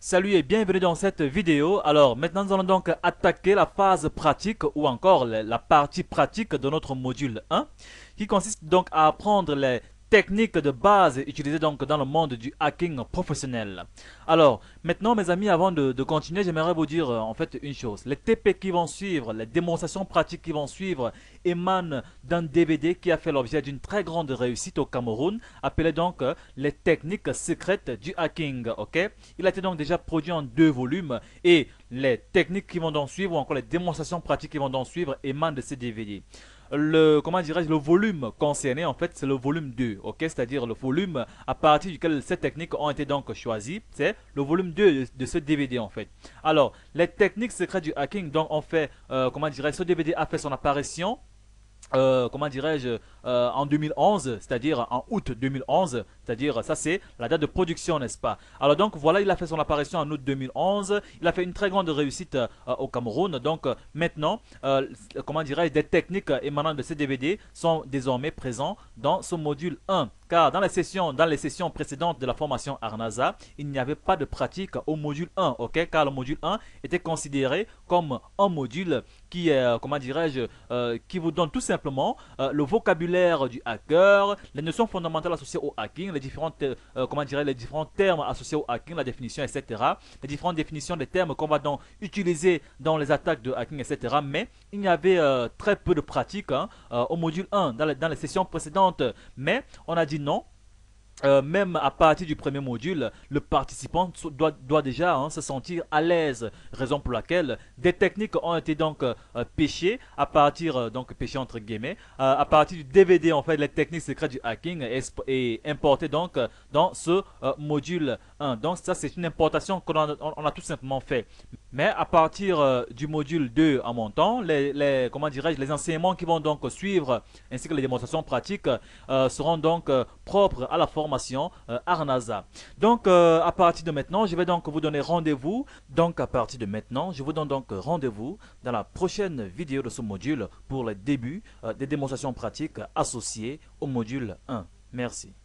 Salut et bienvenue dans cette vidéo. Alors maintenant nous allons donc attaquer la phase pratique ou encore la partie pratique de notre module 1 qui consiste donc à apprendre les techniques de base utilisées donc dans le monde du hacking professionnel. Alors maintenant mes amis, avant de continuer, j'aimerais vous dire en fait une chose. Les TP qui vont suivre, les démonstrations pratiques qui vont suivre émanent d'un DVD qui a fait l'objet d'une très grande réussite au Cameroun, appelé donc les techniques secrètes du hacking. Ok, il a été donc déjà produit en 2 volumes et les techniques qui vont donc suivre ou encore les démonstrations pratiques qui vont donc suivre émanent de ces DVD. Comment dirais-je, le volume concerné en fait c'est le volume 2, ok, c'est-à-dire le volume à partir duquel ces techniques ont été donc choisies, c'est le volume 2 de ce DVD en fait. Alors les techniques secrètes du hacking donc ont fait, comment dirais-je, ce DVD a fait son apparition comment dirais-je, en 2011, c'est-à-dire en août 2011, c'est-à-dire ça c'est la date de production, n'est-ce pas? Alors donc voilà, il a fait son apparition en août 2011, il a fait une très grande réussite au Cameroun, donc maintenant, comment dirais-je, des techniques émanant de ces DVD sont désormais présents dans ce module 1. Car dans les sessions précédentes de la formation Arnasa, il n'y avait pas de pratique au module 1, ok? Car le module 1 était considéré comme un module qui est, comment dirais-je, qui vous donne tout simplement le vocabulaire du hacker, les notions fondamentales associées au hacking, les différentes, comment dirais, les différents termes associés au hacking, la définition, etc. Les différentes définitions des termes qu'on va donc utiliser dans les attaques de hacking, etc. Mais il y avait très peu de pratique hein, au module 1 dans les sessions précédentes. Mais on a dit non. Même à partir du premier module, le participant doit déjà hein, se sentir à l'aise. Raison pour laquelle des techniques ont été donc pêchées à partir, donc pêchées entre guillemets, à partir du DVD en fait, les techniques secrètes du hacking et importées donc dans ce module 1. Donc ça c'est une importation qu'on on a tout simplement fait. Mais à partir du module 2 en montant, comment dirais-je, les enseignements qui vont donc suivre ainsi que les démonstrations pratiques seront donc propres à la formation Arnasa. Donc à partir de maintenant, je vais donc vous donner rendez-vous. Donc à partir de maintenant, je vous donne donc rendez-vous dans la prochaine vidéo de ce module pour le début des démonstrations pratiques associées au module 1. Merci.